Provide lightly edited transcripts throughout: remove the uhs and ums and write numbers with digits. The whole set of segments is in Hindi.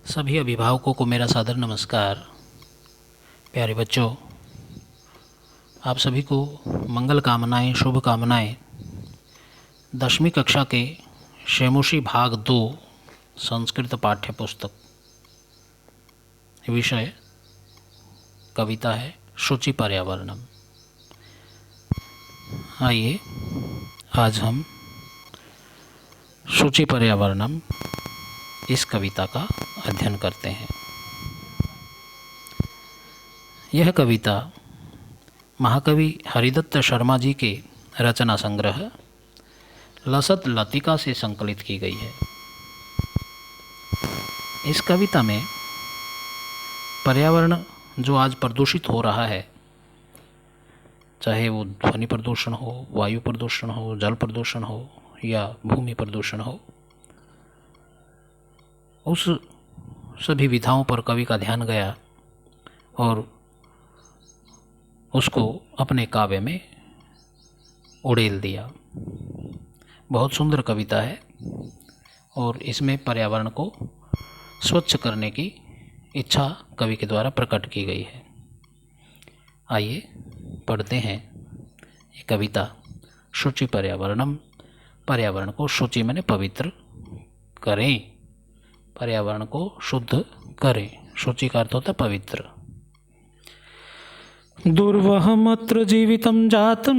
सभी अभिभावकों को मेरा सादर नमस्कार। प्यारे बच्चों, आप सभी को मंगल कामनाएं, शुभ कामनाएं। 10वीं कक्षा के शैमोशी भाग 2 संस्कृत पाठ्य पुस्तक, विषय कविता है शुचि पर्यावरणम। आइए आज हम शुचि पर्यावरणम इस कविता का अध्ययन करते हैं। यह कविता महाकवि हरिदत्त शर्मा जी के रचना संग्रह लसत लतिका से संकलित की गई है। इस कविता में पर्यावरण जो आज प्रदूषित हो रहा है, चाहे वो ध्वनि प्रदूषण हो, वायु प्रदूषण हो, जल प्रदूषण हो या भूमि प्रदूषण हो, उस सभी विधाओं पर कवि का ध्यान गया और उसको अपने काव्य में उड़ेल दिया। बहुत सुंदर कविता है और इसमें पर्यावरण को स्वच्छ करने की इच्छा कवि के द्वारा प्रकट की गई है। आइए पढ़ते हैं ये कविता शुचि पर्यावरणम। पर्यावरण को शुचि माने पवित्र करें, पर्यावरण को शुद्ध करें। शुचि का अर्थ होता है पवित्र। दुर्वहमत्र जीवितं जातं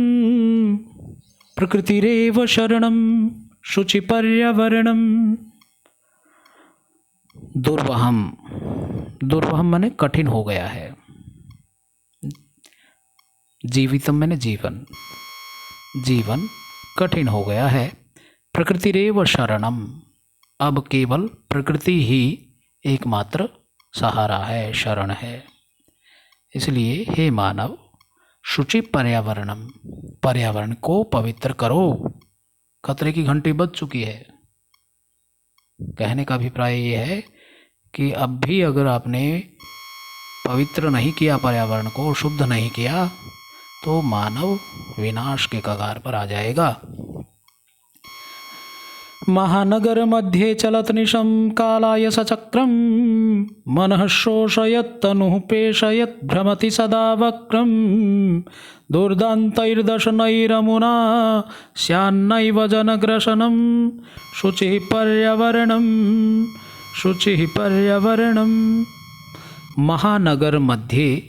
प्रकृतिरेव शरणं शुचि पर्यावरणम। दुर्वहम माने कठिन हो गया है। जीवितम माने जीवन, जीवन कठिन हो गया है। प्रकृतिरेव शरणम, अब केवल प्रकृति ही एकमात्र सहारा है, शरण है। इसलिए हे मानव, शुचि पर्यावरणम, पर्यावरण को पवित्र करो। खतरे की घंटी बज चुकी है। कहने का अभिप्राय ये है कि अब भी अगर आपने पवित्र नहीं किया, पर्यावरण को शुद्ध नहीं किया, तो मानव विनाश के कगार पर आ जाएगा। महानगर मध्ये चलत निशं कालाय सचक्रम मनः शोषयत् तनुः पेशयत् भ्रमति सदा वक्रम दुर्दान्तैर्दशनैरमुना स्यान्नैव जनग्रसनं शुचिः पर्यावरणं, शुचिः पर्यावरणं। महानगर मध्य,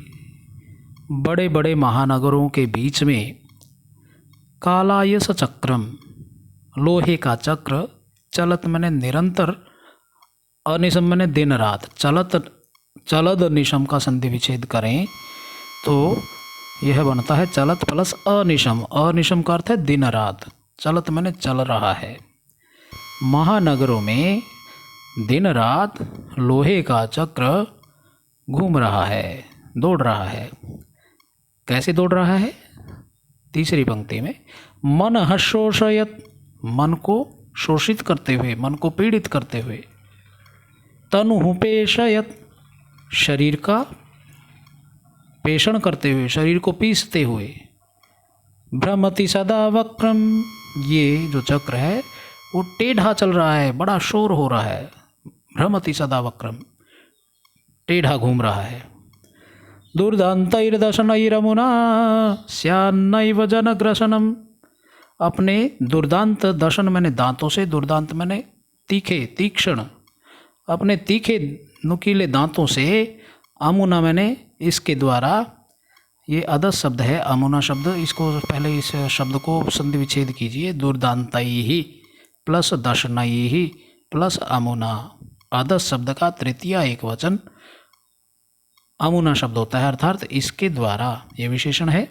बड़े बड़े महानगरों के बीच में, कालायस चक्रम, लोहे का चक्र, चलत मैंने निरंतर, अनिशम मैंने दिन रात, चलद निशम का संधि विच्छेद करें तो यह बनता है चलत प्लस अनिशम। अनिशम का अर्थ है दिन रात, चलत मैंने चल रहा है। महानगरों में दिन रात लोहे का चक्र घूम रहा है, दौड़ रहा है। कैसे दौड़ रहा है? तीसरी पंक्ति में, मन शोषयत, मन को शोषित करते हुए, मन को पीड़ित करते हुए। तनु पेशयत, शरीर का पेषण करते हुए, शरीर को पीसते हुए। भ्रमति सदा वक्रम, ये जो चक्र है वो टेढ़ा चल रहा है, बड़ा शोर हो रहा है। भ्रमति सदा वक्रम, टेढ़ा घूम रहा है। दुर्दान्तैर्दशनैरमुना स्यान्नैव जनग्रसनम, अपने दुर्दांत, दशन मैंने दांतों से, दुर्दांत मैंने तीखे, तीक्ष्ण, अपने तीखे नुकीले दांतों से, अमुना मैंने इसके द्वारा, ये अदस शब्द है अमुना शब्द, इसको पहले इस शब्द को संधि विच्छेद कीजिए। दुर्दांतैहि प्लस दशनैहि प्लस अमुना, अदस शब्द का तृतीय एक वचन अमुना शब्द होता है, अर्थात इसके द्वारा, ये विशेषण है।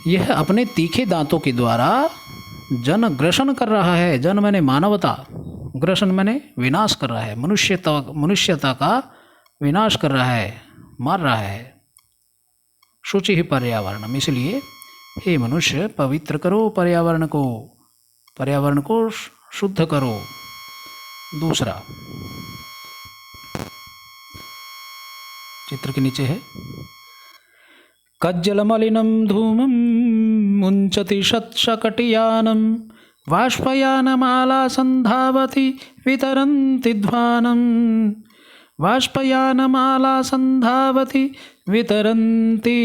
यह अपने तीखे दांतों के द्वारा जन ग्रसन कर रहा है। जन मैंने मानवता, ग्रसन मैंने विनाश कर रहा है, मनुष्यता का विनाश कर रहा है, मार रहा है। शुचि ही पर्यावरणम, इसलिए हे मनुष्य पवित्र करो पर्यावरण को, पर्यावरण को शुद्ध करो। दूसरा चित्र के नीचे है, कज्जलमलिनं धूमं मुञ्चति शतशकटियानं बाष्पयानमाला संधावति वितरन्ति ध्वानं बाष्पयानमाला संधावति वितरन्ति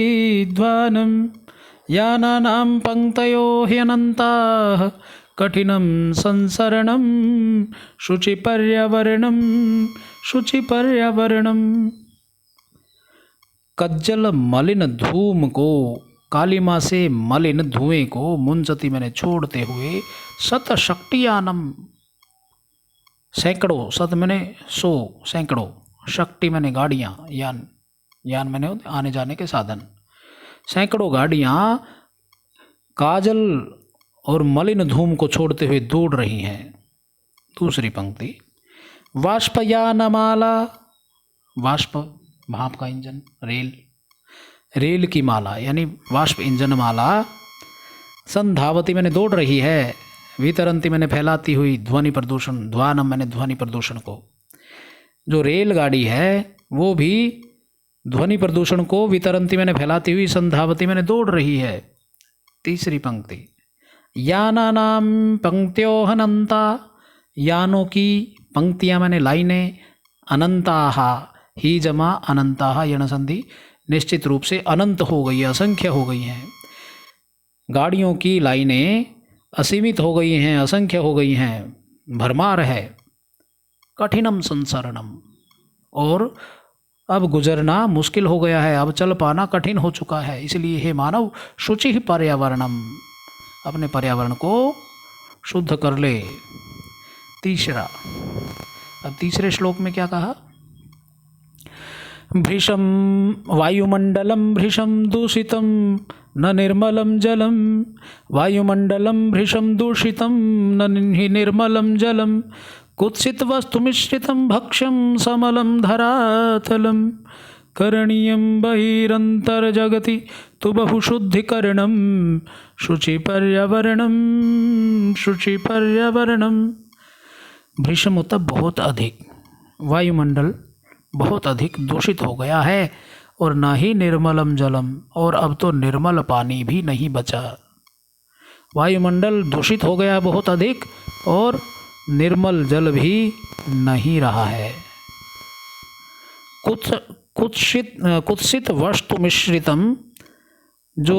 ध्वानं यानानां पंक्तयो ह्यनन्ताः कठिनं संसरणं शुचिपर्यावरणं शुचिपर्यावरणं। कज्जल मलिन धूम को, कालिमा से मलिन धुएं को मुंजति मैंने छोड़ते हुए सत शक्तियानम, सैकड़ों, सत मैंने 100 सैकड़ों, शक्ति मैंने गाड़ियाँ, यान, यान मैंने आने जाने के साधन, सैकड़ों गाड़ियाँ काजल और मलिन धूम को छोड़ते हुए दौड़ रही हैं। दूसरी पंक्ति, वाष्पयानमाला, वाष्प भाप का इंजन, रेल, रेल की माला यानी वाष्प इंजन माला, संधावती मैंने दौड़ रही है, वितरंती मैंने फैलाती हुई, ध्वनि प्रदूषण, ध्वानम मैंने ध्वनि प्रदूषण को, जो रेलगाड़ी है वो भी ध्वनि प्रदूषण को वितरंती मैंने फैलाती हुई, संधावती मैंने दौड़ रही है। तीसरी पंक्ति, यानानाम पंक्त्योः अनंता, यानों की पंक्तियां मैंने लाइनें, अनंताः ही जमा अनंताः यण संधि, निश्चित रूप से अनंत हो गई है, असंख्य हो गई हैं। गाड़ियों की लाइनें असीमित हो गई हैं, असंख्य हो गई हैं, भरमार है। कठिनम संसरणम, और अब गुजरना मुश्किल हो गया है, अब चल पाना कठिन हो चुका है, इसलिए हे मानव शुचि पर्यावरणम, अपने पर्यावरण को शुद्ध कर ले। तीसरा, अब तीसरे श्लोक में क्या कहा, भृशं वायुमंडलं भृशं दूषितं न निर्मलं जलं, वायुमंडलं भृशं दूषितं न निर्मलं जलं, कुत्सित वस्तुमिश्रितं भक्ष्यं समलं धरातलं, करणीयं बहिरन्तर्जगति तु बहुशुद्धिकरणं शुचिपर्यावरणं शुचिपर्यावरणं। भृशम होता बहुत अधिक, वायुमंडल बहुत अधिक दूषित हो गया है, और न ही निर्मलम जलम, और अब तो निर्मल पानी भी नहीं बचा। वायुमंडल दूषित हो गया बहुत अधिक, और निर्मल जल भी नहीं रहा है। कुत्सित वस्तु मिश्रितम, जो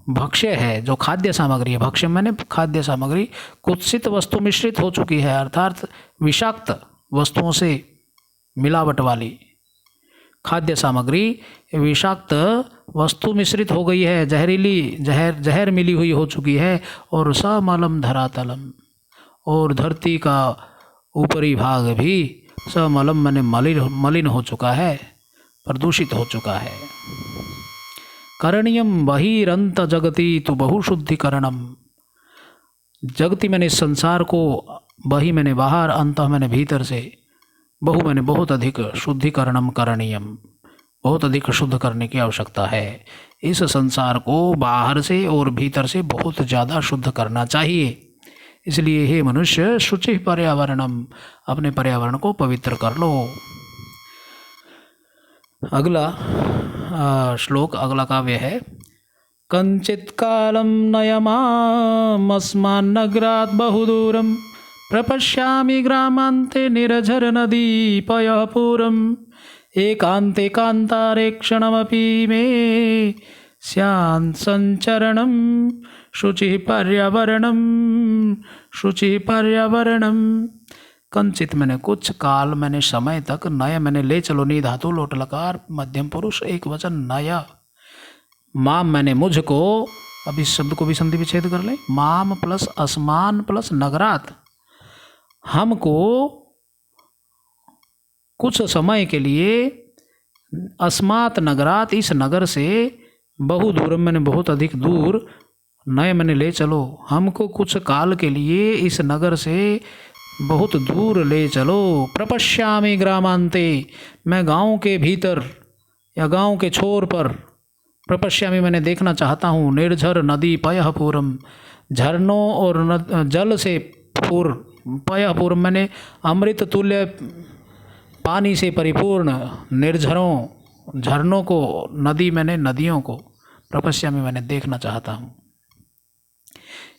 भक्ष्य है, जो खाद्य सामग्री है, भक्ष्य मैंने खाद्य सामग्री, कुत्सित वस्तु मिश्रित हो चुकी है, अर्थात विषाक्त वस्तुओं से मिलावट वाली खाद्य सामग्री विषाक्त वस्तु मिश्रित हो गई है, जहरीली जहर मिली हुई हो चुकी है, और समलम धरातलम, और धरती का ऊपरी भाग भी समलम मैंने मलिन हो चुका है, प्रदूषित हो चुका है। करणीयम बहिरंत जगति तु बहुशुद्धिकरणम, जगति मैंने संसार को, बहि मैंने बाहर, अंत मैंने भीतर से, बहु मैंने बहुत अधिक, शुद्धिकरणम करणीयम, बहुत अधिक शुद्ध करने की आवश्यकता है। इस संसार को बाहर से और भीतर से बहुत ज़्यादा शुद्ध करना चाहिए। इसलिए हे मनुष्य शुचि पर्यावरणम, अपने पर्यावरण को पवित्र कर लो। अगला श्लोक, अगला काव्य है, कंचित कालम नयमामस्मान्नगरात् बहुदूरम प्रपश्यामि ग्रामान्ते निर्झर नदी पयःपुरम् एकान्ते कान्तारे क्षणमपि मे स्यात् संचरणं शुचिः पर्यावरणं शुचिः पर्यावरणं। कंचित मैंने कुछ, काल मैंने समय तक, नय मैंने ले चलो, नी धातु लोट लकार मध्यम पुरुष एक वचन नय, माम मैंने मुझको, अब इस शब्द को भी संधि विच्छेद कर ले, माम प्लस असमान प्लस नगरात, हमको कुछ समय के लिए, अस्मात् नगरात इस नगर से, बहु दूरम मैंने बहुत अधिक दूर, नए मैंने ले चलो, हमको कुछ काल के लिए इस नगर से बहुत दूर ले चलो। प्रपश्यामि ग्रामांते, मैं गांव के भीतर या गांव के छोर पर, प्रपश्यामि मैंने देखना चाहता हूँ, निर्झर नदी पयःपुरम, झरनों और जल से पूर्ण, पयःपुरम मैंने अमृत तुल्य पानी से परिपूर्ण, निर्झरों झरनों को, नदी मैंने नदियों को, प्रपश्यामि मैंने देखना चाहता हूँ।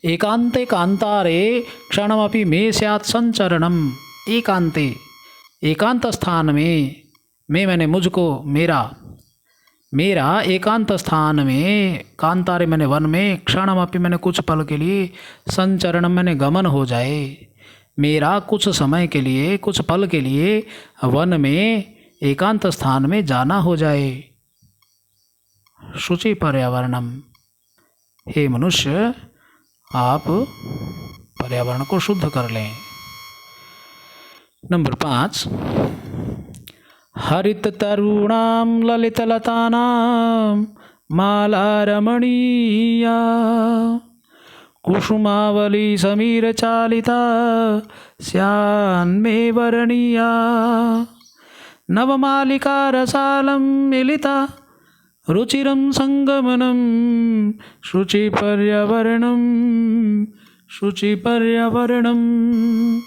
एकांते कांतारे क्षणमपि मे स्यात् संचरणम। एकांते, एकांत स्थान में, मैं मैंने मुझको, मेरा एकांत स्थान में, कांतारे मैंने वन में, क्षणमपि मैंने कुछ पल के लिए, संचरणम मैंने गमन हो जाए, मेरा कुछ समय के लिए, कुछ पल के लिए वन में, एकांत स्थान में जाना हो जाए। शुचि पर्यावरणम, हे मनुष्य आप पर्यावरण को शुद्ध कर लें। नंबर 5, हरित तरुणां ललितलतानां माला रमणीया, कुसुमावली समीर चालिता स्यान्मे वरणीया, नवमालिका रसालं मिलिता रुचिरं संगमनं, शुचि पर्यावरणं, शुचि पर्यावरणं।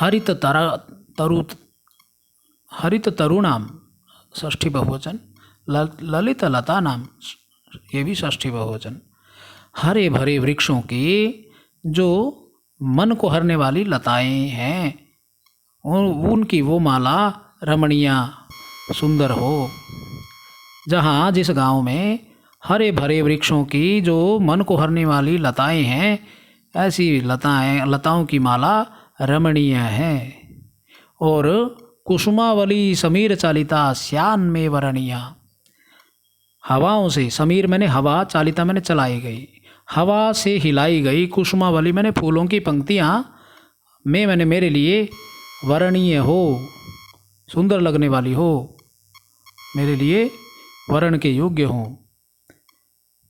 हरित तरुणाम षष्ठी बहुवचन, ललित लतानाम ये भी षष्ठी बहुवचन। हरे भरे वृक्षों की जो मन को हरने वाली लताएं हैं, उनकी वो माला रमणीया सुंदर हो। जहाँ जिस गांव में हरे भरे वृक्षों की जो मन को हरने वाली लताएं हैं, ऐसी लताओं की माला रमणीय है। और कुसुमावली समीर चालिता श्यान में वरणीया, हवाओं से, समीर मैंने हवा, चालिता मैंने चलाई गई, हवा से हिलाई गई कुसुमावली मैंने फूलों की पंक्तियाँ, मैंने मेरे लिए वरणीय हो, सुंदर लगने वाली हो, मेरे लिए वर्ण के योग्य हों।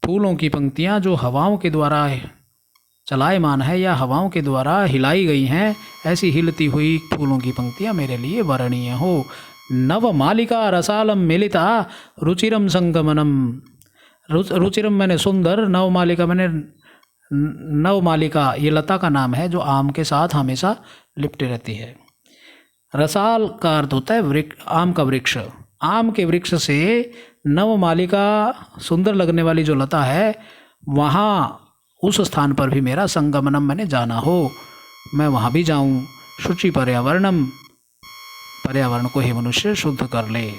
फूलों की पंक्तियाँ जो हवाओं के द्वारा चलायमान है या हवाओं के द्वारा हिलाई गई हैं, ऐसी हिलती हुई फूलों की पंक्तियाँ मेरे लिए वरणीय हो। नव मालिका रसालम मिलिता रुचिरम संगमनम, रुचिरम मैंने सुंदर, नवमालिका मैंने, नवमालिका ये लता का नाम है जो आम के साथ हमेशा लिपटी रहती है। रसाल का अर्थ होता है आम का वृक्ष। आम के वृक्ष से नवमालिका सुंदर लगने वाली जो लता है, वहाँ उस स्थान पर भी मेरा संगमनम मैंने जाना हो, मैं वहाँ भी जाऊँ। शुचि पर्यावरणम, पर्यावरण को हे मनुष्य शुद्ध कर ले।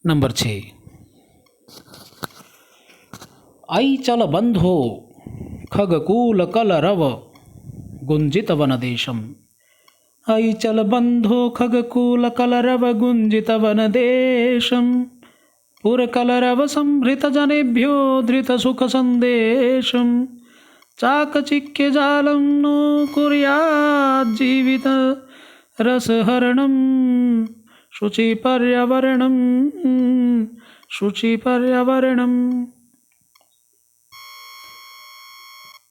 नंबर 6, आई चल बंधो खगकूल कलरव गुंजित वन देशम। आई चल बंधो खगकूल कलरव गुंजित वन देशम, पुरकलरव संभृत जनेभ्यो धृत सुख संदेशम, चाकचिक्य जालं नो कुर्यात् जीवित रसहरणम, शुचि पर्यावरणम, शुचि पर्यावरणम।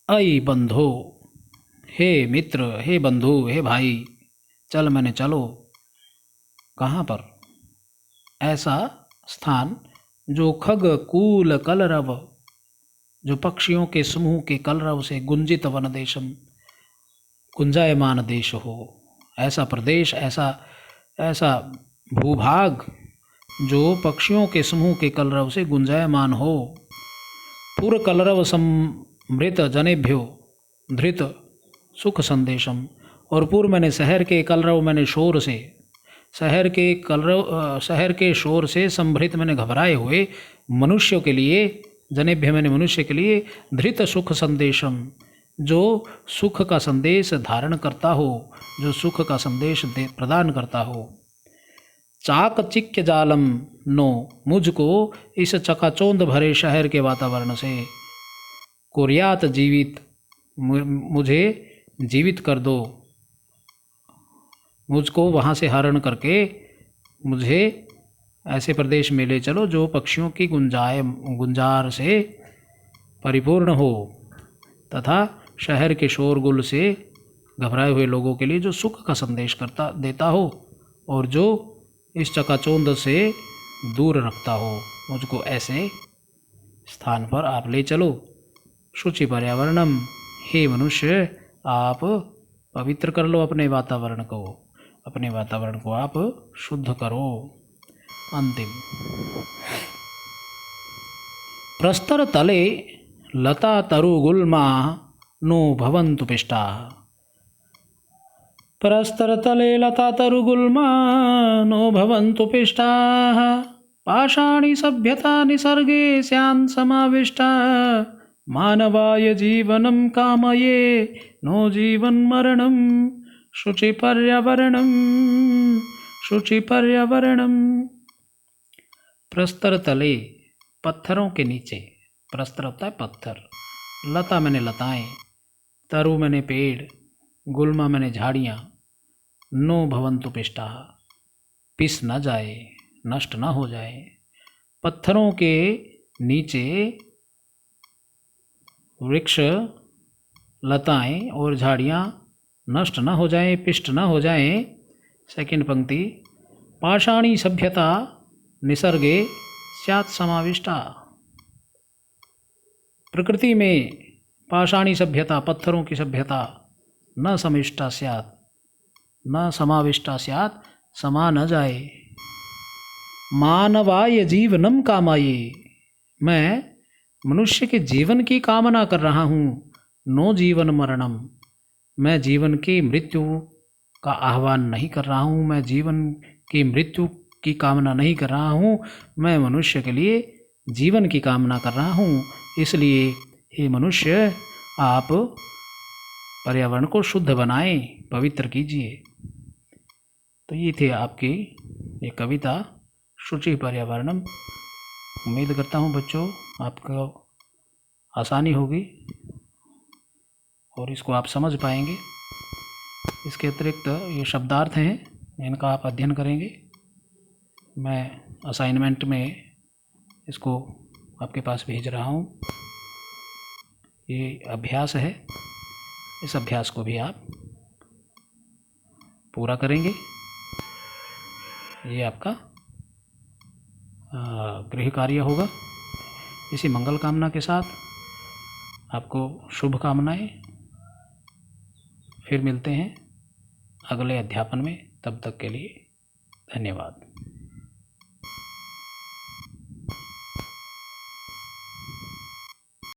अयि बंधो, हे मित्र, हे बंधु, हे भाई, चल मैंने चलो। कहाँ पर? ऐसा स्थान जो खग कूल कलरव, जो पक्षियों के समूह के कलरव से गुंजित वन देशम, गुंजायमान देश हो, ऐसा प्रदेश, ऐसा भूभाग जो पक्षियों के समूह के कलरव से गुंजायमान हो। पुर कलरव समृत जनेभ्यो धृत सुख संदेशम, और पूर्व मैंने शहर के कलरव मैंने शोर से, शहर के शोर से संभृत मैंने घबराए हुए मनुष्यों के लिए, जनेभ्य मैंने मनुष्य के लिए, धृत सुख संदेशम जो सुख का संदेश धारण करता हो, जो सुख का संदेश प्रदान करता हो। चाकचिक्य जालम नो, मुझको इस चकाचौंध भरे शहर के वातावरण से, कुर्यात जीवित, मुझे जीवित कर दो, मुझको वहाँ से हरण करके मुझे ऐसे प्रदेश में ले चलो जो पक्षियों की गुंजार से परिपूर्ण हो, तथा शहर के शोरगुल से घबराए हुए लोगों के लिए जो सुख का संदेश देता हो, और जो इस चकाचौंध से दूर रखता हो। मुझको ऐसे स्थान पर आप ले चलो। शुचि पर्यावरणम, हे मनुष्य आप पवित्र कर लो अपने वातावरण को, अपने वातावरण को आप शुद्ध करो। अंतिम, प्रस्तरतले लता तरुगुल्मा नो भवन्तु पिष्टाः। प्रस्तरतले लता तरुगुल्मा नो भवन्तु पिष्टाः। पाषाणी सभ्यता निसर्गे स्यान् समाविष्टा। मानवाय जीवनं कामये नो जीवन्मरणं। शुचिपर्यावरणं शुचिपर्यावरणं। प्रस्तर तले पत्थरों के नीचे, प्रस्तर होता है पत्थर, लता मैंने लताएं, तरु मैंने पेड़, गुल्मा मैंने झाड़ियाँ, नो भवन्तु पिष्टाः पिस न जाए, नष्ट न हो जाए। पत्थरों के नीचे वृक्ष, लताएं और झाड़ियाँ नष्ट न हो जाएं, पिष्ट न हो जाएं। सेकंड पंक्ति, पाषाणी सभ्यता निसर्गे स्यात् समाविष्टा। प्रकृति में पाषाणी सभ्यता, पत्थरों की सभ्यता न समिष्टा स्यात्, न समाविष्टा स्यात्, समा न जाए। मानवाय जीवनम कामाये, मैं मनुष्य के जीवन की कामना कर रहा हूँ। नो जीवन मरणम, मैं जीवन की मृत्यु का आह्वान नहीं कर रहा हूँ, मैं जीवन की मृत्यु की कामना नहीं कर रहा हूँ, मैं मनुष्य के लिए जीवन की कामना कर रहा हूँ। इसलिए हे मनुष्य, आप पर्यावरण को शुद्ध बनाएं, पवित्र कीजिए। तो ये थे आपकी ये कविता शुचि पर्यावरणम। उम्मीद करता हूँ बच्चों आपको आसानी होगी और इसको आप समझ पाएंगे। इसके अतिरिक्त ये शब्दार्थ हैं, इनका आप अध्ययन करेंगे। मैं असाइनमेंट में इसको आपके पास भेज रहा हूँ। ये अभ्यास है, इस अभ्यास को भी आप पूरा करेंगे। ये आपका गृह कार्य होगा। इसी मंगल कामना के साथ आपको शुभकामनाएं। फिर मिलते हैं अगले अध्यापन में, तब तक के लिए धन्यवाद।